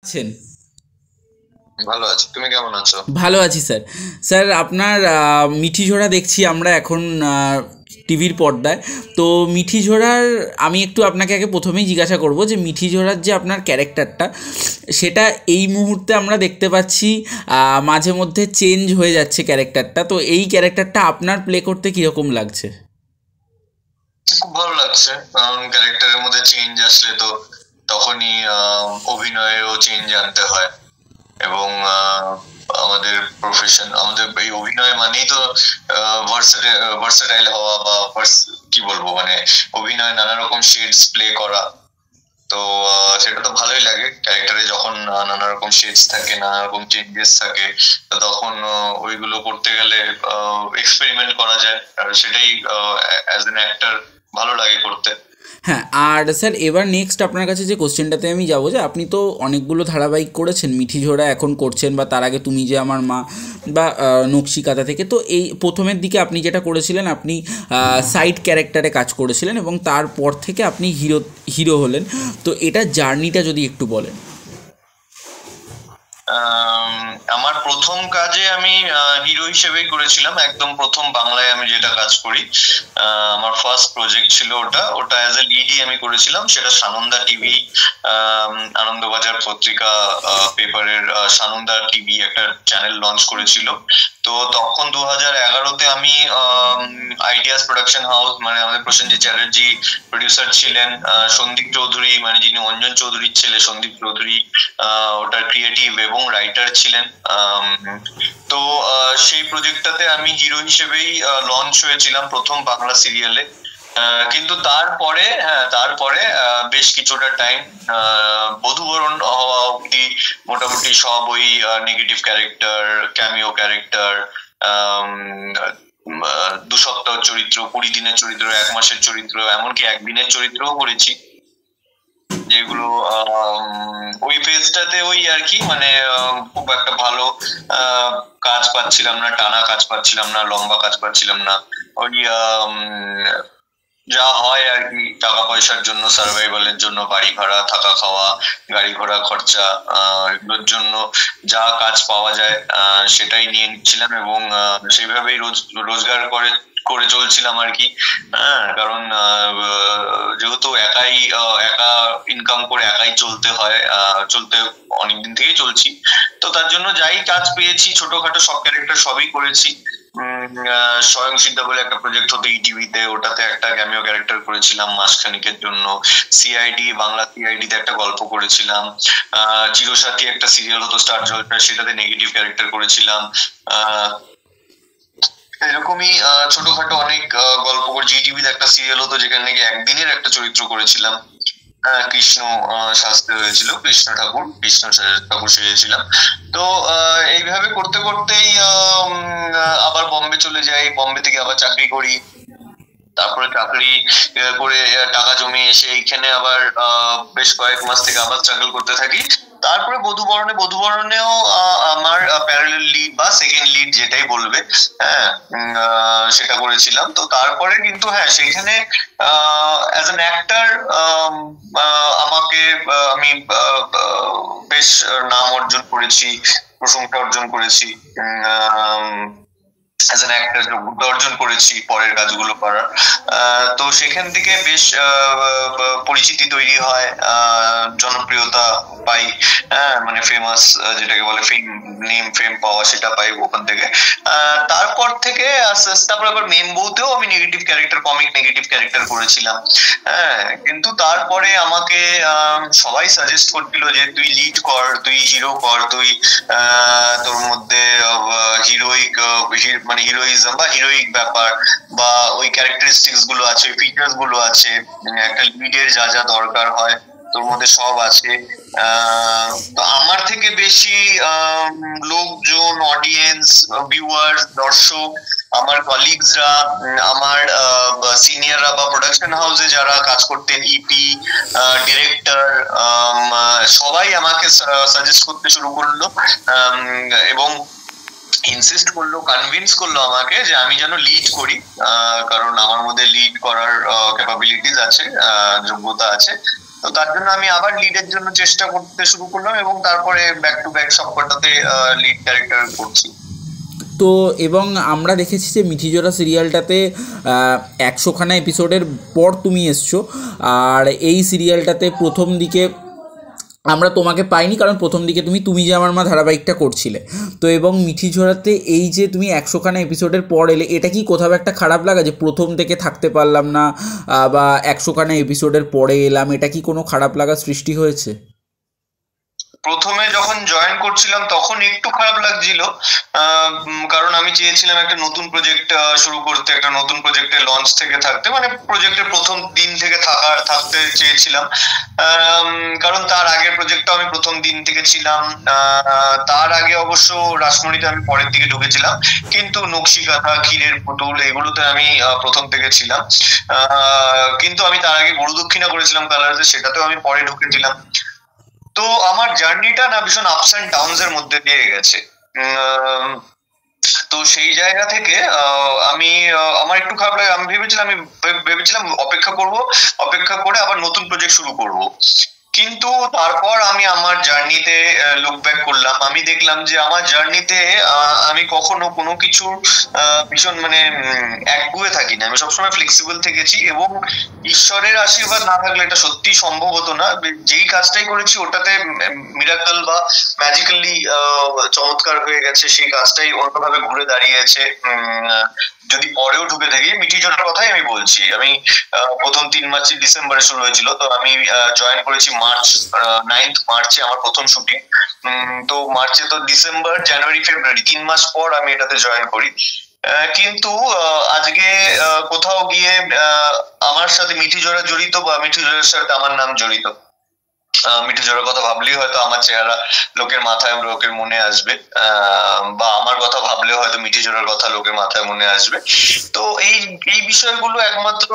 আছেন? ভালো আছি। তুমি কেমন আছো? ভালো আছি স্যার। স্যার আপনার মিঠি ঝোড়া দেখছি আমরা এখন টিভির পর্দায়। তো মিঠি ঝোড়ার আমি একটু আপনাকে আগে প্রথমেই জিজ্ঞাসা করব যে মিঠি ঝোড়ার যে আপনার ক্যারেক্টারটা সেটা এই মুহূর্তে আমরা দেখতে পাচ্ছি মাঝে মধ্যে চেঞ্জ হয়ে যাচ্ছে ক্যারেক্টারটা। তো এই ক্যারেক্টারটা আপনার প্লে করতে কীরকম লাগছে? খুব ভালো লাগছে, কারণ ক্যারেক্টারের মধ্যে চেঞ্জ আসলে তো তখনই অভিনয়েও চেঞ্জ আনতে হয়। এবং আমাদের প্রফেশন, আমাদের এই অভিনয় মানেই তো ভার্সেটাইল হওয়া বা কি বলবো, মানে অভিনয় নানা রকম শেডস প্লে করা। তো সেটা তো ভালোই লাগে ক্যারেক্টারে যখন নানা রকম শেডস থাকে, নানা রকম চেঞ্জেস থাকে। তো তখন ওইগুলো করতে গেলে এক্সপেরিমেন্ট করা যায়, আর সেটাই অ্যাজ এন অ্যাক্টর ভালো লাগে করতে। হ্যাঁ, আর স্যার এবার নেক্সট আপনার কাছে যে কোশ্চেনটাতে আমি যাবো, যে আপনি তো অনেকগুলো ধারাবাহিক করেছেন, মিঠি ঝোড়া এখন করছেন, বা তার আগে তুমি যে আমার মা, বা নকশিকাতা থেকে। তো এই প্রথমের দিকে আপনি যেটা করেছিলেন, আপনি সাইড ক্যারেক্টারে কাজ করেছিলেন এবং তারপর থেকে আপনি হিরো হলেন। তো এটা জার্নিটা যদি একটু বলেন। আমার প্রথম কাজে আমি হিরো হিসেবেই করেছিলাম, একদম প্রথম বাংলায় আমি যেটা কাজ করি। আমার ফার্স্ট প্রজেক্ট ছিল ওটা অ্যাজ এ লিডই আমি করেছিলাম। সেটা সানন্দা টিভি, আনন্দবাজার পত্রিকা পেপারের সানন্দা টিভি একটা চ্যানেল লঞ্চ করেছিল। তো তখন 2011-তে আমি আইডিয়াস প্রোডাকশন হাউস, মানে আমাদের প্রসেনজিৎ চ্যাটার্জি প্রডিউসার ছিলেন, সন্দীপ চৌধুরী, মানে যিনি অঞ্জন চৌধুরীর ছেলে সন্দীপ চৌধুরী, ওটার ক্রিয়েটিভ এবং রাইটার ছিলেন। তো সেই প্রজেক্টটাতে আমি হিরো হিসেবেই লঞ্চ হয়েছিলাম প্রথম বাংলা সিরিয়ালে। কিন্তু তারপরে বেশ কিছুটা টাইম বধূবরণ হওয়া অব্দি মোটামুটি সব ওই নেগেটিভ ক্যারেক্টার, ক্যামিও ক্যারেক্টার, 2 সপ্তাহ চরিত্র, 20 দিনের চরিত্র, 1 মাসের চরিত্র, এমনকি 1 দিনের চরিত্রও করেছি। যেগুলো ওই ফেজটাতে ওই আর কি, মানে খুব একটা ভালো কাজ পাচ্ছিলাম না, টানা কাজ পাচ্ছিলাম না, লম্বা কাজ পাচ্ছিলাম না। ওই যা হয় আর কি, টাকা পয়সার জন্য, সার্ভাইভালের জন্য, বাড়ি ভাড়া, থাকা খাওয়া, গাড়ি ঘোড়া খরচা, এগুলোর জন্য যা কাজ পাওয়া যায় সেটাই নিয়ে নিচ্ছিলাম, এবং সেইভাবেই রোজগার করে চলছিলাম আর কি। হ্যাঁ, কারণ যেহেতু একা ইনকাম করে একাই চলতে হয়, চলতে অনেকদিন থেকেই চলছি। তো তার জন্য যাই কাজ পেয়েছি, ছোটখাটো সব ক্যারেক্টার সবই করেছি। স্বয়ং সিদ্ধা বলে একটা প্রজেক্ট হতো ইটিভিতে, ওটাতে একটা ক্যামিও ক্যারেক্টার করেছিলাম মাসখানিকের জন্য। সিআইডি, বাংলা সিআইডি তে একটা গল্প করেছিলাম। চিরসাথী একটা সিরিয়াল হতো স্টার জলসায়, সেটাতে নেগেটিভ ক্যারেক্টার করেছিলাম। এরকমই ছোটখাটো অনেক গল্প করে জি টিভিতে একটা সিরিয়াল হতো, যেখানে নাকি একদিনের একটা চরিত্র করেছিলাম। কৃষ্ণ শাস্তে হয়েছিল, কৃষ্ণ ঠাকুর সেজেছিলাম। তো এইভাবে করতে করতেই আবার বম্বে চলে যাই, বম্বে থেকে আবার চাকরি করি। তারপরে চাকরি করে টাকা জমিয়ে এসে এইখানে আবার বেশ কয়েক মাস থেকে আবার স্ট্রাগল করতে থাকি। তারপরে বধুবরণেও আমার প্যারালাল লিড বা সেকেন্ড লিড যেটাই বলবে, হ্যাঁ, সেটা করেছিলাম। তো তারপরে কিন্তু হ্যাঁ, সেইখানে অ্যাজ অ্যান অ্যাক্টর আমাকে আমি বেশ নাম অর্জন করেছি, প্রশংসা অর্জন করেছি, অ্যাজ অ্যান অ্যাক্টর যোগ্যতা অর্জন করেছি পরের কাজগুলো করার। তো সেখান থেকে বেশ পরিচিতি তৈরি হয়, জনপ্রিয়তা পাই, মানে ফেমাস যেটাকে বলে ফেম পাওয়া, সেটা পাই ওখান থেকে। তারপর থেকে আস্তে আস্তে তারপর আবার মেম বউতেও আমি negative character, comic negative character করেছিলাম। হ্যাঁ, কিন্তু তারপরে আমাকে সবাই সাজেস্ট করছিল যে তুই লিড কর, তুই হিরো কর, তুই তোর মধ্যে হিরোইক, মানে হিরোইজম বা হিরোইক ব্যাপার বা ওই ক্যারেক্টারিস্টিক্স গুলো আছে, ফিচার্স গুলো আছে, একটা লিডের যা যা দরকার হয় তোর মধ্যে সব আছে। তো আমার থেকে বেশি লোকজন, অডিয়েন্স, ভিউয়ার্স, দর্শক, আমার কলিগসরা, আমার সিনিয়ররা বা প্রোডাকশন হাউসে যারা কাজ করতেন, ইপি, ডিরেক্টর, সবাই আমাকে সাজেস্ট করতে শুরু করলো, এবং ইনসিস্ট করলো, কনভিন্স করলো আমাকে যে আমি যেন লিড করি, কারণ আমার মধ্যে লিড করার ক্যাপাবিলিটিস আছে, যোগ্যতা আছে। তো তার জন্য আমি আবার লিডের জন্য চেষ্টা করতে শুরু করলাম এবং তারপরে ব্যাক টু ব্যাক সবকটাতে লিড ক্যারেক্টার করছি। তো এবং আমরা দেখেছি যে মিঠিজোড়া সিরিয়ালটাতে 100খানা এপিসোডের পর তুমি এসছো, আর এই সিরিয়ালটাতে প্রথম দিকে আমরা তোমাকে পাইনি, কারণ প্রথম দিকে তুমি যে আমার মা ধারাবাহিকটা করছিলে। তো এবং মিঠিজোড়াতে এই যে তুমি 100খানা এপিসোডের পর এলে, এটা কি কোথাও একটা খারাপ লাগা যে প্রথম থেকে থাকতে পারলাম না, বা 100খানা এপিসোডের পরে এলাম, এটা কি কোনো খারাপ লাগা সৃষ্টি হয়েছে? প্রথমে যখন জয়েন করছিলাম তখন একটু খারাপ লাগছিল, কারণ আমি চেয়েছিলাম একটা নতুন প্রজেক্ট শুরু করতে, একটা নতুন প্রজেক্টের লঞ্চ থেকে থাকতে, মানে প্রজেক্টের প্রথম দিন থেকে থাকতে চেয়েছিলাম। কারণ তার আগের প্রজেক্টটা আমি প্রথম দিন থেকে ছিলাম, তার আগে অবশ্য রাসমণিতে আমি পরের দিকে ঢুকেছিলাম, কিন্তু নকশিকাঁথা, ক্ষীরের পুতুল এগুলোতে আমি প্রথম থেকে ছিলাম। কিন্তু আমি তার আগে গরু দক্ষিণা করেছিলাম কালার্সে, সেটাতেও আমি পরে ঢুকেছিলাম। তো আমার জার্নিটা না ভীষণ আপস অ্যান্ড ডাউনস এর মধ্যে দিয়ে গেছে। তো সেই জায়গা থেকে আমার একটু খারাপ লাগে। আমি ভেবেছিলাম অপেক্ষা করে আবার নতুন প্রজেক্ট শুরু করব। কিন্তু তারপর আমি আমার জার্নিতে লুক ব্যাক করলাম, আমি দেখলাম যে আমার জার্নিতে আমি কখনো কোনো কিছু ভীষণ মানে একগুয়ে থাকি না, আমি সবসময় ফ্লেক্সিবল থেকেছি, এবং ঈশ্বরের আশীর্বাদ না থাকলে এটা সত্যি সম্ভব হতো না। যেই কাজটাই করেছি ওটাতে মিরাকল বা ম্যাজিক্যালি চমৎকার হয়ে গেছে, সেই কাজটাই অন্যভাবে ঘুরে দাঁড়িয়েছে। যদি পরেও ঢুকে থাকি, মিঠিজোড়ার কথাই আমি বলছি, আমি প্রথম 3 মাস ডিসেম্বরে শুরু হয়েছিল, তো আমি জয়েন করেছি 9th মার্চে আমার প্রথম শুটিং। তো মার্চে, তো ডিসেম্বর, জানুয়ারি, ফেব্রুয়ারি 3 মাস পর আমি এটাতে জয়েন করি। কিন্তু আজকে কোথাও গিয়ে আমার সাথে মিঠিজোড়া জড়িত, বা মিঠিজোড়ার সাথে আমার নাম জড়িত। মিঠিজোড়ার কথা ভাবলেই হয়তো আমার চেহারা লোকের মাথায়, লোকের মনে আসবে, বা আমার কথা ভাবলেও হয়তো মিঠিজোড়ার কথা লোকের মাথায় মনে আসবে। তো এই বিষয়গুলো একমাত্র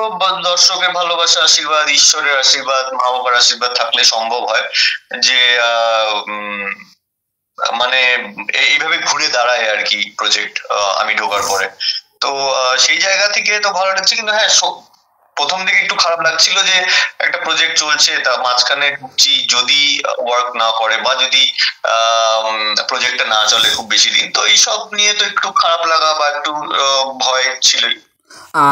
দর্শকের ভালোবাসা, আশীর্বাদ, ঈশ্বরের আশীর্বাদ, মা বাবার আশীর্বাদ থাকলে সম্ভব হয় যে মানে এইভাবে ঘুরে দাঁড়ায় আর কি প্রজেক্ট আমি ঢোকার পরে। তো সেই জায়গা থেকে তো ভালো লাগছে। কিন্তু হ্যাঁ, প্রথম দিকে একটু খারাপ লাগছিল যে একটা প্রজেক্ট চলছে, তা মাঝখানে ঢুকছি, যদি ওয়ার্ক না করে বা যদি প্রজেক্টটা না চলে খুব বেশি দিন, তো এইসব নিয়ে তো একটু খারাপ লাগা বা একটু ভয় ছিলই।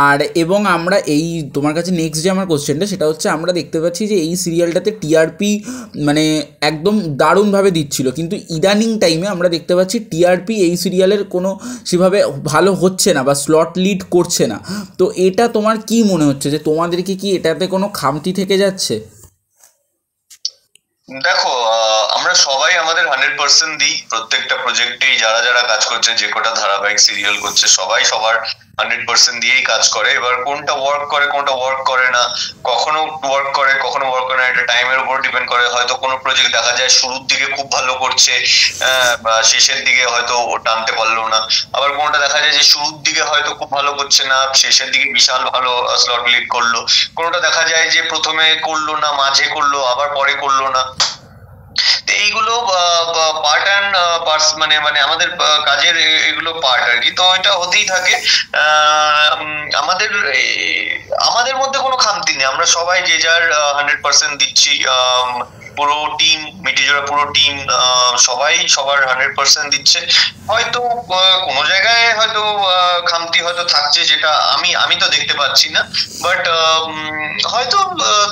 আর এবং আমরা এই তোমার কাছে নেক্সট যে আমার কোশ্চেনটা, সেটা হচ্ছে আমরা দেখতে পাচ্ছি যে এই সিরিয়ালটাতে টিআরপি মানে একদম দারুণভাবে দিচ্ছিল, কিন্তু ইদানিং টাইমে আমরা দেখতে পাচ্ছি টিআরপি এই সিরিয়ালের কোনো সেভাবে ভালো হচ্ছে না বা স্লট লিড করছে না। তো এটা তোমার কি মনে হচ্ছে যে তোমাদেরকে কি এটাতে কোনো খামতি থেকে যাচ্ছে? দেখো, আমরা সবাই আমাদের 100% দিই প্রত্যেকটা প্রজেক্টেই, যারা যারা কাজ করছে, যে কটা ধারাবাহিক সিরিয়াল করছে, সবাই সবার 100% দিয়েই কাজ করে। এবার কোনটা ওয়ার্ক করে, কোনটা ওয়ার্ক করে না, কখনো ওয়ার্ক করে, কখনো ওয়ার্ক করে না, এটা টাইমের উপর ডিপেন্ড করে। হয়তো কোনো প্রজেক্ট দেখা যায় শুরুর দিকে খুব ভালো করছে, বা শেষের দিকে হয়তো টানতে পারলো না। আবার কোনটা দেখা যায় যে শুরুর দিকে হয়তো খুব ভালো করছে না, শেষের দিকে বিশাল ভালো স্লট লিড করলো। কোনটা দেখা যায় যে প্রথমে করলো না, মাঝে করলো, আবার পরে করলো না। এইগুলো পার্ট অ্যান্ড মানে আমাদের কাজের এগুলো পার্ট আর কি। তো এটা হতেই থাকে। আমাদের মধ্যে কোনো খামতি নেই, আমরা সবাই যে যার 100% দিচ্ছি। পুরো টিম, মিঠিজোড়া পুরো টিম সবাই সবার 100% দিচ্ছে। হয়তো কোনো জায়গায় হয়তো খামতি হয়তো থাকছে, যেটা আমি তো দেখতে পাচ্ছি না, বাট হয়তো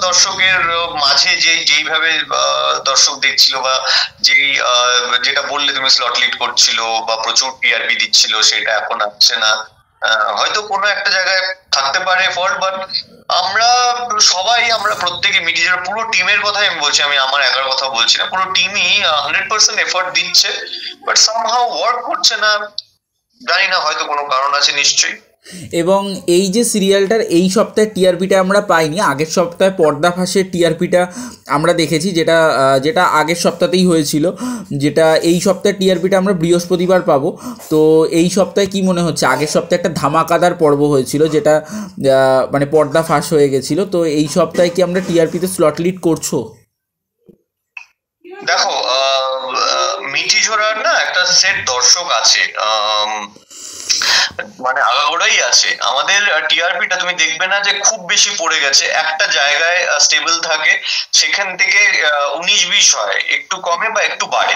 দর্শকের মাঝে যেইভাবে দর্শক দেখছিল, বা যেটা বললে তুমি স্লট লিড করছিল বা প্রচুর টিআরপি দিচ্ছিল, সেটা এখন আসছে না। হয়তো কোনো একটা জায়গায় থাকতে পারে ফল্ট, বাট আমরা প্রত্যেকে মিঠিজোড়া পুরো টিমের কথাই আমি বলছি, আমি আমার একার কথা বলছি না, পুরো টিমই 100% এফর্ট দিচ্ছে, বাট সামহাউ ওয়ার্ক করছে না। জানি না, হয়তো কোনো কারণ আছে নিশ্চয়ই। এবং এই যে সিরিয়ালটার এই সপ্তাহে টিআরপিটা আমরা পাইনি, আগের সপ্তাহে পর্দা ফাঁসের টিআরপিটা আমরা দেখেছি, যেটা আগের সপ্তাহতেই হয়েছিল, যেটা এই সপ্তাহে টিআরপিটা আমরা বৃহস্পতিবার পাবো। তো এই সপ্তাহে কি মনে হচ্ছে? আগের সপ্তাহে একটা ধামাকাদার পর্ব হয়েছিল, যেটা মানে পর্দা ফাঁস হয়ে গেছিল। তো এই সপ্তাহে কি আমরা টিআরপিতে স্লট লিড করছো? দেখো, মিঠিজোড়ার না একটা সেট দর্শক আছে, মানে আগাগোড়াই আছে। আমাদের টিআরপিটা তুমি দেখবে না যে খুব বেশি পড়ে গেছে, একটা জায়গায় স্টেবল থাকে, সেখান থেকে 19-20 হয়, একটু কমে বা একটু বাড়ে।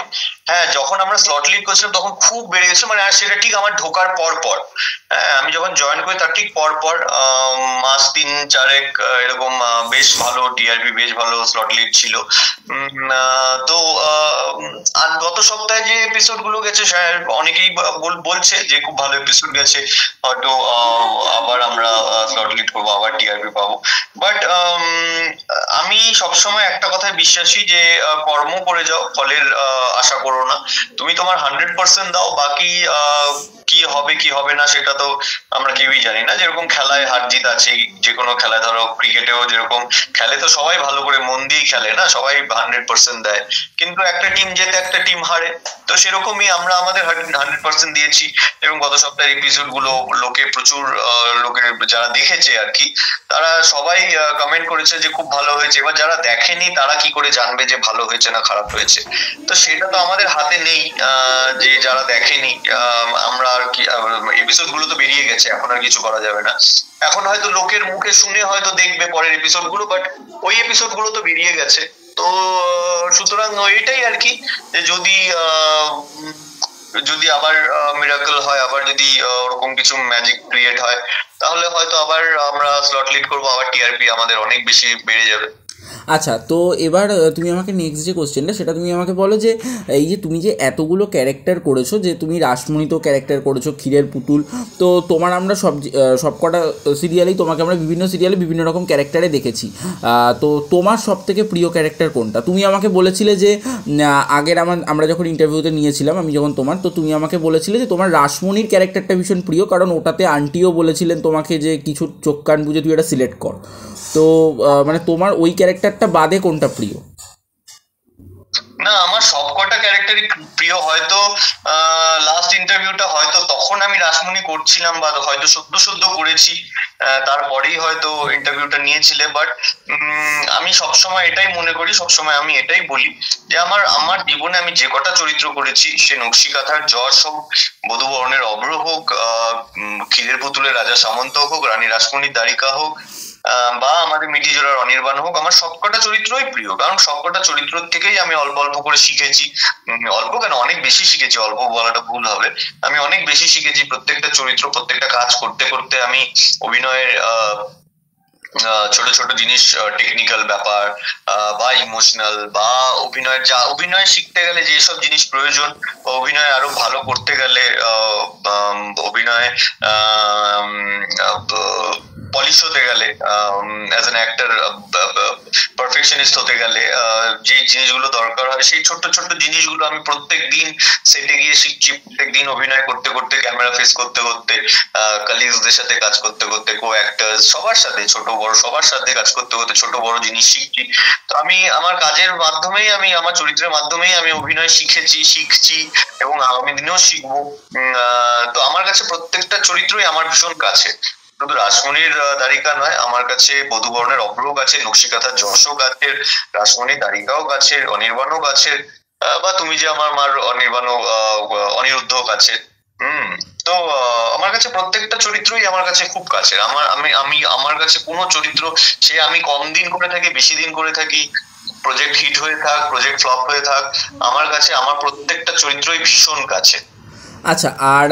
হ্যাঁ, যখন আমরা স্লট লিড করছিলাম তখন খুব বেড়ে গেছে, মানে আর সেটা ঠিক আমার ঢোকার পর পর, হ্যাঁ আমি যখন জয়েন করি তার ঠিক পর পর মাস 3-4 এরকম বেশ ভালো টিআরপি, বেশ ভালো স্লট লিড ছিল। তো আর গত সপ্তাহে যে এপিসোড গুলো গেছে, অনেকেই বলছে যে খুব ভালো এপিসোড গেছে, হয়তো আবার আমরা স্লট লিড করবো, আবার টিআরপি পাবো। বাট আমি সবসময় একটা কথায় বিশ্বাসী যে কর্ম করে যাও, ফলের আশা করো না। তুমি তোমার 100% দাও, বাকি কি হবে কি হবে না সেটা তো আমরা কেউই জানি না। যেরকম খেলায় হার জিত আছে, যে কোনো খেলায়, ধরো ক্রিকেটেও যেরকম খেলে তো সবাই ভালো করে মন দিয়েই খেলে না, সবাই 100% দেয়, কিন্তু একটা টিম জেতে একটা টিম হারে। তো সেরকমই আমরা আমাদের 100% দিয়েছি, এবং গত সপ্তাহের এপিসোড গুলো লোকে প্রচুর, লোকের যারা দেখেছে আর কি, তারা সবাই কমেন্ট করেছে যে খুব ভালো হয়েছে। এবার যারা দেখেনি তারা কি করে জানবে যে ভালো হয়েছে না খারাপ হয়েছে? তো সেটা তো আমাদের হাতে নেই, যে যারা দেখেনি, আমরা আর কি, এপিসোড গুলো তো বেরিয়ে গেছে, এখন আর কিছু করা যাবে না। এখন হয়তো লোকের মুখে শুনে হয়তো দেখবে পরের এপিসোড গুলো, বাট ওই এপিসোড গুলো তো বেরিয়ে গেছে। তো সুতরাং এটাই আর কি, যে যদি আবার মিরাকল হয়, আবার যদি ওরকম কিছু ম্যাজিক ক্রিয়েট হয়, তাহলে হয়তো আবার আমরা স্লট লিড করবো, আবার টিআরপি আমাদের অনেক বেশি বেড়ে যাবে। আচ্ছা, তো এবার তুমি আমাকে নেক্সট যে কোশ্চেনটা, সেটা তুমি আমাকে বলো যে এই যে তুমি যে এতগুলো ক্যারেক্টার করেছো, যে তুমি রাসমণিতেও ক্যারেক্টার করেছো, ক্ষীরের পুতুল, তো তোমার আমরা সবকটা সিরিয়ালেই তোমাকে আমরা বিভিন্ন সিরিয়ালে বিভিন্ন রকম ক্যারেক্টারে দেখেছি। তো তোমার সব থেকে প্রিয় ক্যারেক্টার কোনটা? তুমি আমাকে বলেছিলে যে আগের আমরা যখন ইন্টারভিউতে নিয়েছিলাম, আমি যখন তো তুমি আমাকে বলেছিলে যে তোমার রাসমণির ক্যারেক্টারটা ভীষণ প্রিয়, কারণ ওটাতে আন্টিও বলেছিলেন তোমাকে যে কিছু চোখ কান বুঝে তুই এটা সিলেক্ট কর। তো মানে তোমার ওই ক্যারেক্টারটা বাদে কোনটা প্রিয়? না, আমার সবকটা ক্যারেক্টারই প্রিয়। হয়তো লাস্ট ইন্টারভিউটা হয়তো তখন আমি রাসমণি করছিলাম, বা হয়তো সদ্য করেছি, তারপরেই হয়তো ইন্টারভিউটা নিয়েছিলে। বাট আমি সবসময় এটাই মনে করি, সবসময় আমি এটাই বলি যে আমার জীবনে আমি যে কটা চরিত্র করেছি, সে নকশিকাঁথার যশ হোক, বধূবরণের অভ্র হোক, ক্ষীরের পুতুলের রাজা সামন্ত হোক, রানী রাসমণির দ্বারিকা হোক, বা আমাদের মিঠিজোড়ার অনির্বাণ হোক, আমার সবকটা চরিত্রই প্রিয়। কারণ সবকটা চরিত্র থেকেই আমি অল্প অল্প করে শিখেছি। অল্প কেন, অনেক বেশি শিখেছি, অল্প বলাটা ভুল হবে, আমি অনেক বেশি শিখেছি। প্রত্যেকটা চরিত্র, প্রত্যেকটা কাজ করতে করতে আমি অভিনয়ের ছোট ছোট জিনিস, টেকনিক্যাল ব্যাপার বা ইমোশনাল, বা অভিনয় শিখতে গেলে যেসব জিনিস প্রয়োজন, অভিনয় আরো ভালো করতে গেলে, অভিনয় পলিশ হতে গেলে, অ্যাজ অ্যান অ্যাক্টর পারফেকশনিস্ট হতে গেলে যে জিনিসগুলো দরকার হয়, সেই ছোট্ট ছোট্ট জিনিসগুলো আমি প্রত্যেক দিন সেটে গিয়ে শিখছি। প্রত্যেক দিন অভিনয় করতে করতে, ক্যামেরা ফেস করতে করতে, কলিগসদের সাথে কাজ করতে করতে, কো অ্যাক্টর্স সবার সাথে, ছোট বড় সবার সাথে কাজ করতে করতে ছোট বড় জিনিস শিখছি। তো আমি আমার কাজের মাধ্যমেই, আমি আমার চরিত্রের মাধ্যমেই আমি অভিনয় শিখছি, এবং আগামী দিনেও শিখবো। তো আমার কাছে প্রত্যেকটা চরিত্রই আমার ভীষণ কাছে। শুধু রাসমণির দ্বারিকা নয়, আমার কাছে বধূবরণের অভ্র কাছে, নকশিকাঁথার যশও গাছের, রাসমণির দ্বারিকাও গাছের, অনির্বাণও গাছের, বা তুমি যে আমার মার অনির্বাণও, অনিরুদ্ধ গাছের। তো আমার কাছে প্রত্যেকটা চরিত্রই আমার কাছে খুব কাছের। আমার কাছে কোনো চরিত্র, সে আমি কম দিন করে থাকি, বেশি দিন করে থাকি, প্রজেক্ট হিট হয়ে থাক, প্রজেক্ট ফ্লপ হয়ে থাক, আমার কাছে আমার প্রত্যেকটা চরিত্রই ভীষণ কাছে। আচ্ছা, আর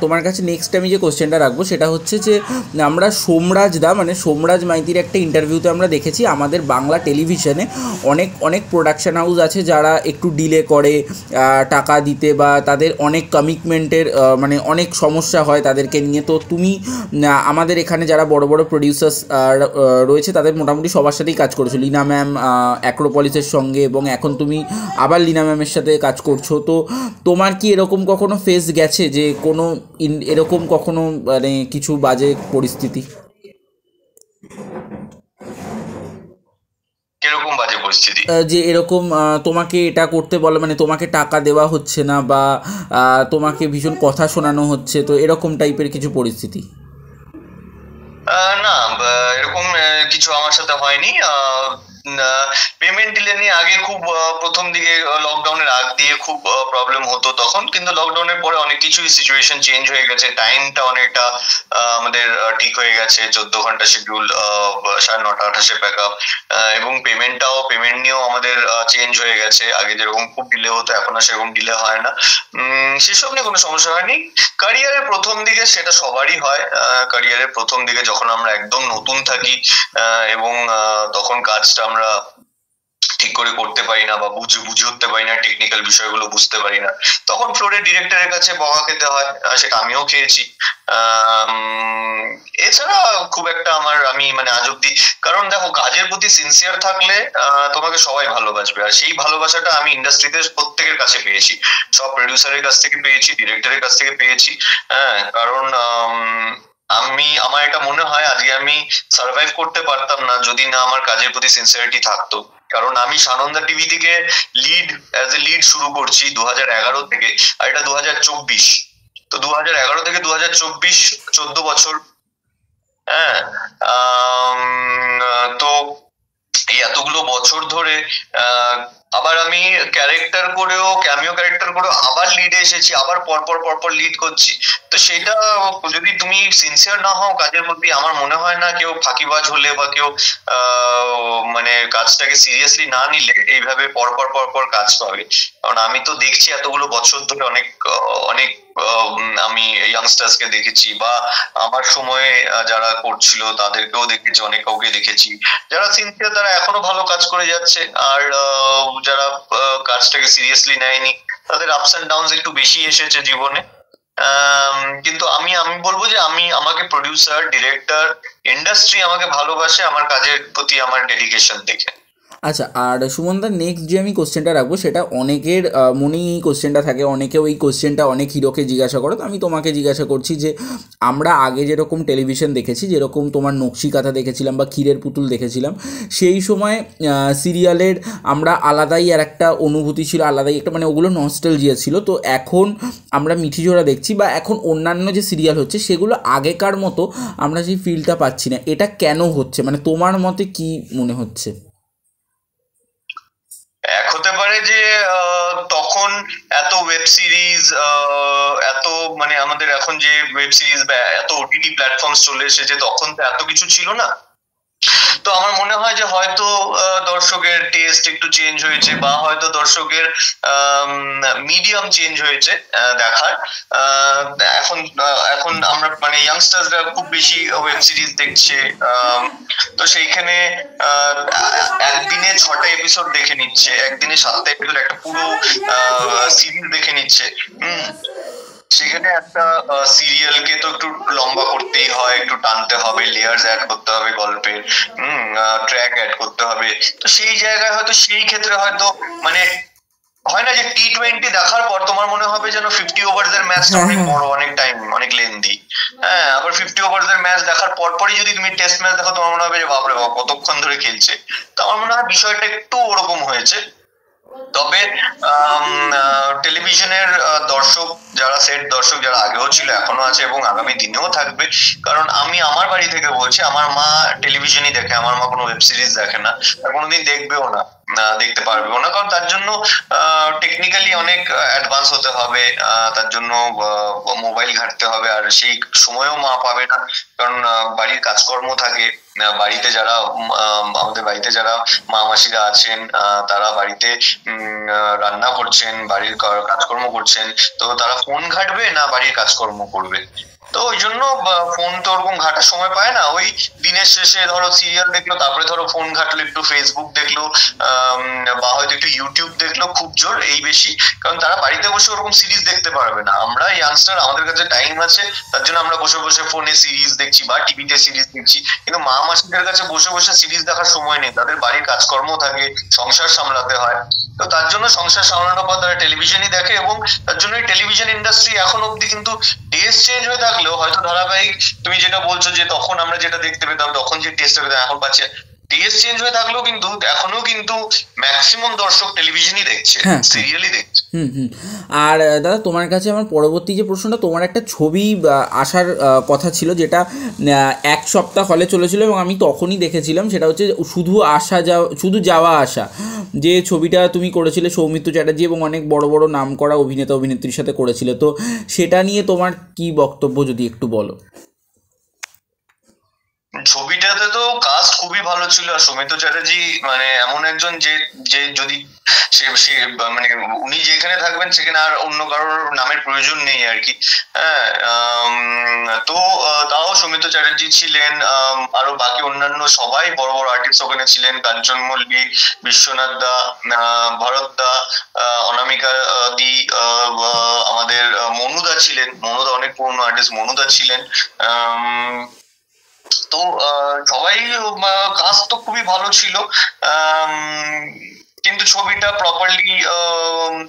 তোমার কাছে নেক্সট আমি যে কোশ্চেনটা রাখবো সেটা হচ্ছে যে আমরা সোমরাজ মাইতির একটা ইন্টারভিউতে আমরা দেখেছি আমাদের বাংলা টেলিভিশনে অনেক প্রোডাকশন হাউস আছে যারা একটু ডিলে করে টাকা দিতে, বা তাদের অনেক কমিটমেন্টের মানে অনেক সমস্যা হয় তাদেরকে নিয়ে। তো তুমি আমাদের এখানে যারা বড় বড় প্রডিউসার্স রয়েছে তাদের মোটামুটি সবার সাথেই কাজ করেছো, লীনা ম্যাম, অ্যাক্রোপলিসের সঙ্গে, এবং এখন তুমি আবার লীনা ম্যামের সাথে কাজ করছো। তো তোমার কি এরকম কখনো ফেস গেছে যে কোনো এরকম কখনো মানে কিছু বাজে পরিস্থিতি? কিরকম বাজে পরিস্থিতি? যে এরকম তোমাকে এটা করতে বলে, মানে তোমাকে টাকা দেওয়া হচ্ছে না, বা তোমাকে ভীষণ কথা শোনানো হচ্ছে, তো এরকম টাইপের কিছু পরিস্থিতি? না, এরকম কিছু আমার সাথে হয়নি। পেমেন্ট ডিলে নিয়ে আগে খুব প্রথম দিকে লকডাউনের আগ দিয়ে নিয়ে খুব প্রবলেম হতো তখন, কিন্তু লকডাউনের পরে অনেক কিছুই সিচুয়েশন চেঞ্জ হয়ে গেছে, টাইমটা অনেকটা আমাদের ঠিক হয়ে গেছে, 14 ঘন্টা শিডিউল, 9:30 28 প্যাক আপ, এবং পেমেন্ট নিয়েও আমাদের চেঞ্জ হয়ে গেছে, আগে যেরকম খুব ডিলে হতো এখন আর সেরকম ডিলে হয় না, সেসব নিয়ে কোনো সমস্যা হয়নি। ক্যারিয়ারের প্রথম দিকে সেটা সবারই হয়, ক্যারিয়ারের প্রথম দিকে যখন আমরা একদম নতুন থাকি এবং তখন কাজটা আমরা ঠিক করে করতে পারি না বা বুঝে উঠতে পারি না, টেকনিক্যাল বিষয়গুলো বুঝতে পারি না, তখন ফ্লোরের ডিরেক্টরের কাছে বকা খেতে হয়, সেটা আমিও খেয়েছি। এছাড়া খুব একটা আমি মানে আজ অব্দি, কারণ দেখো কাজের প্রতি সিনসিয়ার থাকলে তোমাকে সবাই ভালোবাসবে, আর সেই ভালোবাসাটা আমি ইন্ডাস্ট্রিতে প্রত্যেকের কাছে পেয়েছি, সব প্রডিউসারের কাছ থেকে পেয়েছি, ডিরেক্টরের কাছ থেকে পেয়েছি। হ্যাঁ, কারণ আমার এটা মনে হয় আজকে আমি সার্ভাইভ করতে পারতাম না যদি না আমার কাজের প্রতি সিনসিয়ারিটি থাকতো। কারণ আমি সানন্দা টিভি থেকে লিড শুরু করছি 2011 থেকে, আর এটা 2024, তো 2011 থেকে 2024 14 বছর। হ্যাঁ, তো এই এতগুলো বছর ধরে আবার আমি ক্যামিও ক্যারেক্টার করেও আবার লিডে এসেছি, আবার পরপর লিড করছি, তো সেটা যদি তুমি সিনসিয়ার না হও কাজের প্রতি, আমার মনে হয় না কেউ ফাঁকিবাজ হলে বা কেউ মানে কাজটাকে সিরিয়াসলি না নিলে এইভাবে পরপর কাজ পাবে। কারণ আমি তো দেখছি এতগুলো বছর ধরে অনেক আমি ইয়াংস্টার্স কে দেখেছি, বা আমার সময়ে যারা করছিল তাদেরকেও দেখেছি, অনেক কাউকে দেখেছি যারা সিনসিয়ার, তারা এখনো ভালো কাজ করে যাচ্ছে, আর যারা কাজটাকে সিরিয়াসলি নেয়নি তাদের আপস এন্ড ডাউনস একটু বেশি এসেছে জীবনে। কিন্তু আমি বলবো যে আমাকে প্রডিউসার, ডিরেক্টর, ইন্ডাস্ট্রি আমাকে ভালোবাসে আমার কাজের প্রতি আমার ডেডিকেশন দেখে। আচ্ছা, আর সুমনদা নেক্সট যে আমি কোশ্চেনটা রাখবো সেটা অনেকের মনেই এই কোশ্চেনটা থাকে, অনেকেও এই কোশ্চেনটা অনেক হিরোকে জিজ্ঞাসা করে, তো আমি তোমাকে জিজ্ঞাসা করছি যে আমরা আগে যেরকম টেলিভিশন দেখেছি, যেরকম তোমার নকশিকাঁথা দেখেছিলাম বা ক্ষীরের পুতুল দেখেছিলাম, সেই সময় সিরিয়ালের আমরা আলাদাই আর একটা অনুভূতি ছিল, আলাদাই একটা মানে ওগুলো নস্টালজিয়া ছিল। তো এখন আমরা মিঠিজোড়া দেখছি বা এখন অন্যান্য যে সিরিয়াল হচ্ছে সেগুলো আগেকার মতো আমরা সেই ফিলটা পাচ্ছি না, এটা কেন হচ্ছে, মানে তোমার মতে কি মনে হচ্ছে? এক হতে পারে যে তখন এত ওয়েব সিরিজ, এত মানে আমাদের এখন যে ওয়েব সিরিজ বা এত ওটিটি প্ল্যাটফর্ম চলে এসেছে, তখন তো এত কিছু ছিল না। তো আমার মনে হয় যে হয়তো দর্শকের টেস্ট একটু চেঞ্জ হয়েছে, বা হয়তো দর্শকের মিডিয়াম চেঞ্জ হয়েছে দেখার। এখন আমরা মানে ইয়াংস্টার্সরা খুব বেশি ওয়েব সিরিজ দেখছে, তো সেইখানে একদিনে 6টা এপিসোড দেখে নিচ্ছে, একদিনে 7টা এপিসোড, একটা পুরো সিরিজ দেখে নিচ্ছে। সেখানে একটা সিরিয়ালকে তো একটু লম্বা করতেই হয়, একটু টানতে হবে, লেয়ার্স অ্যাড করতে হবে গল্পের, ট্র্যাক অ্যাড করতে হবে। তো সেই জায়গায় হয়তো সেই ক্ষেত্রে হয়তো মানে হয় না যে T20 দেখার পর তোমার মনে হবে যেন 50 ওভার্স এর ম্যাচটা অনেক বড়, অনেক টাইম, অনেক লেন্দি। হ্যাঁ, আবার 50 ওভার্স এর ম্যাচ দেখার পরপরই যদি তুমি টেস্ট ম্যাচ দেখো, তোমার মনে হবে যে বাপরে বাপ কতক্ষণ ধরে খেলছে। তো আমার মনে হয় বিষয়টা একটু ওরকম হয়েছে। তবে টেলিভিশনের দর্শক যারা, সেট দর্শক যারা আগেও ছিল, এখনো আছে এবং আগামী দিনেও থাকবে। কারণ আমি আমার বাড়ি থেকে বলছি, আমার মা টেলিভিশনই দেখে, আমার মা কোনো ওয়েব সিরিজ দেখে না, আর কোনোদিন দেখবেও না, দেখতে পারবেও না, কারণ তার জন্য টেকনিক্যালি অনেক অ্যাডভান্স হতে হবে, তার জন্য মোবাইল ঘাঁটতে হবে, আর সেই সময়ও মা পাবে না, কারণ বাড়ির কাজকর্ম থাকে। বাড়িতে যারা আমাদের বাড়িতে যারা মা মাসিরা আছেন, তারা বাড়িতে রান্না করছেন, বাড়ির কাজকর্ম করছেন, তো তারা ফোন ঘাঁটবে না বাড়ির কাজকর্ম করবে। তো ওই জন্য ফোন তো ওরকম ঘাটার সময় পায় না, ওই দিনের শেষে ধরো সিরিয়াল দেখলো, তারপরে ধরো ফোন ঘাটলো, একটু ফেসবুক দেখলো, বা হয়তো একটু ইউটিউব দেখলো, খুব জোর এই বেশি, কারণ তারা বাড়িতে বসে ওরকম সিরিজ দেখতে পারবে না। আমরা ইয়াংস্টার, আমাদের কাছে টাইম আছে, তার জন্য আমরা বসে বসে ফোনে সিরিজ দেখছি বা টিভিতে সিরিজ দেখছি, কিন্তু মা মাসিদের কাছে বসে বসে সিরিজ দেখার সময় নেই, তাদের বাড়ির কাজকর্ম থাকে, সংসার সামলাতে হয়। তো তার জন্য সংসার সামলানোর পর তারা টেলিভিশনই দেখে, এবং তার জন্য টেলিভিশন ইন্ডাস্ট্রি এখন অব্দি কিন্তু টেস্ট চেঞ্জ হয়ে থাকলেও হয়তো ধারাবাহিক, তুমি যেটা বলছো যে তখন আমরা যেটা দেখতে পেতাম, তখন যে টেস্ট পেতাম এখন পাচ্ছি, টেস্ট চেঞ্জ হয়ে থাকলেও কিন্তু এখনো কিন্তু ম্যাক্সিমাম দর্শক টেলিভিশনই দেখছে, সিরিয়ালই দেখছে। হুম হুম। আর দাদা তোমার কাছে আমার পরবর্তী যে প্রশ্নটা, তোমার একটা ছবি আসার কথা ছিল, যেটা 1 সপ্তাহ হলে চলেছিল এবং আমি তখনই দেখেছিলাম, সেটা হচ্ছে শুধু আসা যাওয়া, শুধু যাওয়া আসা, যে ছবিটা তুমি করেছিলে সৌমিত্র চ্যাটার্জি এবং অনেক বড় বড় নাম করা অভিনেতা অভিনেত্রীর সাথে করেছিলে। তো সেটা নিয়ে তোমার কি বক্তব্য যদি একটু বলো। ছবিটাতে তো কাস্ট খুবই ভালো ছিল, আর সৌমিত্র চ্যাটার্জি মানে এমন একজন যে যে যদি সে মানে উনি যেখানে থাকবেন সেখানে আর অন্য কারোর নামের প্রয়োজন নেই আর কি। হ্যাঁ, তো তাও সৌমিত্র চ্যাটার্জি ছিলেন, আরো বাকি অন্যান্য সবাই বড় বড় আর্টিস্ট ওখানে ছিলেন, কাঞ্চন মল্লিক, বিশ্বনাথ দা, ভরত দা, অনামিকা দি, আমাদের মনুদা ছিলেন, মনুদা অনেক পুরনো আর্টিস্ট, মনুদা ছিলেন। তো সবাই কাজ তো খুবই ভালো ছিল, কিন্তু ছবিটা প্রপারলি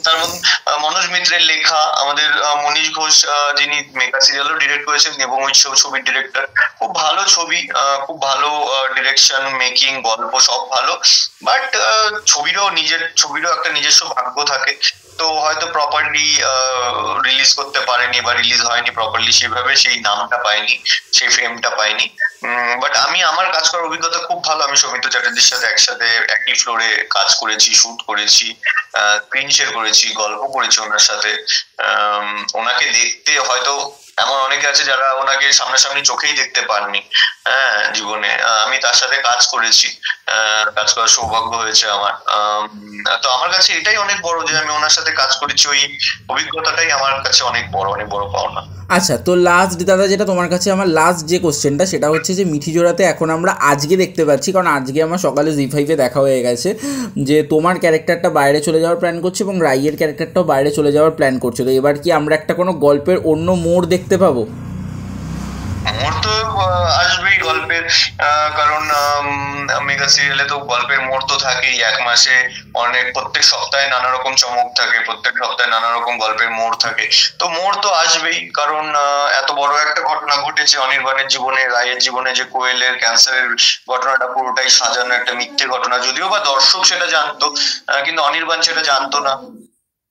তার মধ্যে মনোজ মিত্রের লেখা, আমাদের মনীষ ঘোষ যিনি মেগা সিরিয়ালও ডিরেক্ট করেছেন এবং ওই ছবির ডিরেক্টর, খুব ভালো ছবি, খুব ভালো ডিরেকশন, মেকিং, গল্প সব ভালো, বাট ছবিরও একটা নিজস্ব ভাগ্য থাকে, তো হয়তো প্রপারলি রিলিজ করতে পারেনি বা রিলিজ হয়নি প্রপারলি, সেভাবে সেই নামটা পাইনি, সেই ফেমটা পাইনি। বাট আমি আমার কাজ করার অভিজ্ঞতা খুব ভালো, আমি সৌমিত্র চ্যাটার্জির সাথে একসাথে একই ফ্লোরে কাজ করেছি, শুট করেছি, স্ক্রিন শেয়ার করেছি, গল্প করেছি ওনার সাথে। ওনাকে দেখতে হয়তো এমন অনেকে আছে যারা ওনাকে সামনাসামনি চোখেই দেখতে পাননি হ্যাঁ জীবনে, আমি তার সাথে কাজ করেছি, কাজ করার সৌভাগ্য হয়েছে আমার। তো আমার কাছে এটাই অনেক বড় যে আমি ওনার সাথে কাজ করেছি, ওই অভিজ্ঞতাটাই আমার কাছে অনেক বড় পাওনা। আচ্ছা, তো লাস্ট দাদা যেটা তোমার কাছে আমার লাস্ট যে কোশ্চেনটা, সেটা হচ্ছে যে মিঠিজোড়াতে এখন আমরা আজকে দেখতে পাচ্ছি, কারণ আজকে আমার সকালে জি5-এ দেখা হয়ে গেছে যে তোমার ক্যারেক্টারটা বাইরে চলে যাওয়ার প্ল্যান করছে এবং রাইয়ের ক্যারেক্টারটাও বাইরে চলে যাওয়ার প্ল্যান করছে। তো এবার কি আমরা একটা কোনো গল্পের অন্য মোড় দেখতে পাবো? মোড় তো আসবেই গল্পের, কারণ মেগা সিরিয়ালে তো গল্পের মোড় তো থাকেই, এক মাসে প্রত্যেক সপ্তাহে নানা রকম চমক থাকে, প্রত্যেক সপ্তাহে নানা রকম গল্পের মোড় থাকে, তো মোড় তো আসবেই, কারণ এত বড় একটা ঘটনা ঘটেছে অনির্বাণের জীবনে, রায়ের জীবনে, যে কোয়েলের ক্যান্সারের ঘটনাটা পুরোটাই সাজানো একটা মিথ্যে ঘটনা, যদিও বা দর্শক সেটা জানতো, কিন্তু অনির্বাণ সেটা জানতো না,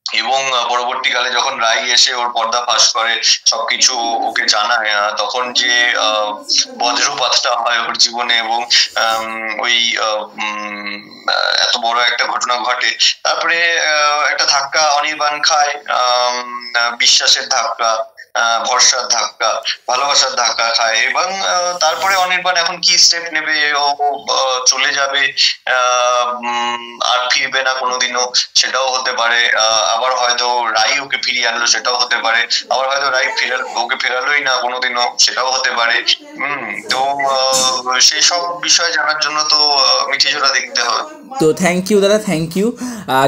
এবং পরবর্তীকালে যখন রাই এসে ওর পর্দা ফাঁস করে, সবকিছু ওকে জানায়, তখন যে বজ্রপাতটা হয় ওর জীবনে, এবং ওই এত বড় একটা ঘটনা ঘটে, তারপরে একটা ধাক্কা অনির্বাণ খায়, বিশ্বাসের ধাক্কা, ভরসার ধাক্কা, ভালোবাসার ধাক্কা খায়, এবং তারপরে অনির্বাণ এখন কি স্টেপ নেবে, ও চলে যাবে আর ফিরবে না কোনোদিনও, সেটাও হতে পারে, আবার হয়তো রাই ওকে ফিরিয়ে আনলো, সেটাও হতে পারে, আবার হয়তো রাই ওকে ফেরালোই না কোনোদিনও, সেটাও হতে পারে। তো সেই সব বিষয় জানার জন্য তো মিঠিজোড়া দেখতে হবে। তো থ্যাংক ইউ দাদা, থ্যাংক ইউ।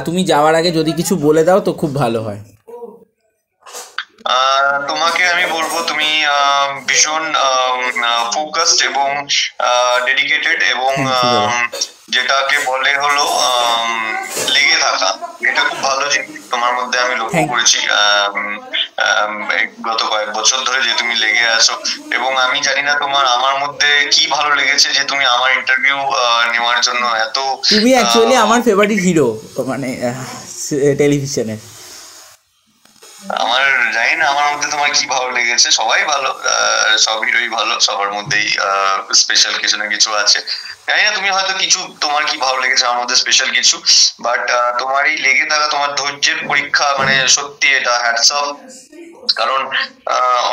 তুমি যাওয়ার আগে যদি কিছু বলে দাও তো খুব ভালো হয়। তোমাকে আমি বলবো, তুমি ভীষণ ফোকাসড এবং ডেডিকেটেড, এবং যেটাকে বলে হলো লেগে থাকা, এটা খুব ভালো জিনিস তোমার মধ্যে আমি লক্ষ্য করেছি গত কয়েক বছর ধরে, যে তুমি লেগে আছো, এবং আমি জানি না তোমার আমার মধ্যে কি ভালো লেগেছে যে তুমি আমার ইন্টারভিউ নেওয়ার জন্য এত, তুমি অ্যাকচুয়ালি আমার ফেভারিট হিরো মানে টেলিভিশনের। আমার জানি না আমার মধ্যে তোমার কি ভালো লেগেছে, সবাই ভালো, সব হিরোই ভালো, সবার মধ্যেই স্পেশাল কিছু না কিছু আছে, জানি না তুমি হয়তো কিছু তোমার কি ভালো লেগেছে আমার মধ্যে স্পেশাল কিছু, বাট তোমার এই লেগে থাকা, তোমার ধৈর্যের পরীক্ষা, মানে সত্যি এটা হ্যাটস অফ, কারণ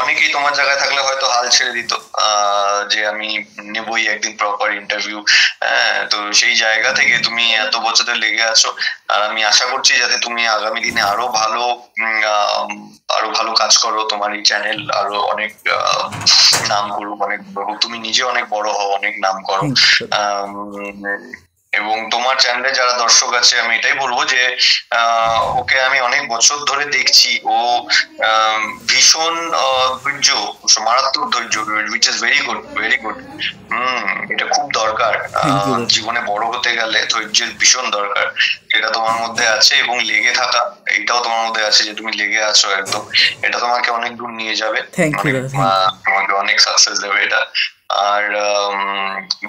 অনেকেই তোমার জায়গায় থাকলে হয়তো হাল ছেড়ে দিত যে আমি নেবই একদিন প্রপার ইন্টারভিউ, তো সেই জায়গা থেকে তুমি এত বছরে লেগে আছো, আর আমি আশা করছি যাতে তুমি আগামী দিনে আরো ভালো কাজ করো, তোমার এই চ্যানেল আরো অনেক নাম করুক, অনেক তুমি নিজে অনেক বড় হও, অনেক নাম করো, এবং তোমার চ্যানেলে যারা দর্শক আছে আমি এটাই বলবো যে ওকে আমি অনেক বছর ধরে দেখছি, ও ভীষণ ধৈর্য, মারাত্মক ধৈর্য, which is very good, very good। এটা খুব দরকার, জীবনে বড় হতে গেলে ধৈর্যের ভীষণ দরকার, এটা তোমার মধ্যে আছে, এবং লেগে থাকা এইটাও তোমার মধ্যে আছে, যে তুমি লেগে আছো একদম, এটা তোমাকে অনেক দূর নিয়ে যাবে, তোমাকে অনেক সাকসেস দেবে এটা। আর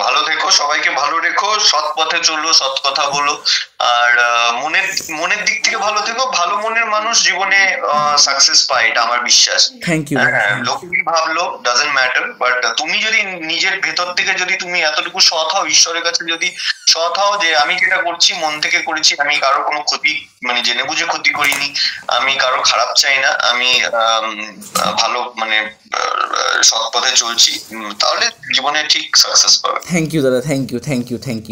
ভালো থেকো, সবাইকে ভালো রেখো, সৎ পথে চলো, সৎ কথা বলো, আর মনের মনের দিক থেকে ভালো থেকো, ভালো মনের মানুষ জীবনে সাকসেস পায়, এটা আমার বিশ্বাস। Thank you. হ্যাঁ, লোকে কি ভাবলো ডাজন্ট ম্যাটার, বাট তুমি যদি নিজের ভেতর থেকে যদি তুমি এতটুকু সৎ হও, ঈশ্বরের কাছে যদি সৎ হও যে আমি যেটা করছি মন থেকে করেছি, আমি কারো কোনো ক্ষতি মানে জেনে বুঝে ক্ষতি করিনি, আমি কারো খারাপ চাই না, আমি ভালো মানে সৎ পথে চলছি, তাহলে জীবনে ঠিক সাকসেস পাবে। থ্যাংক ইউ দাদা, thank you, thank you, thank you.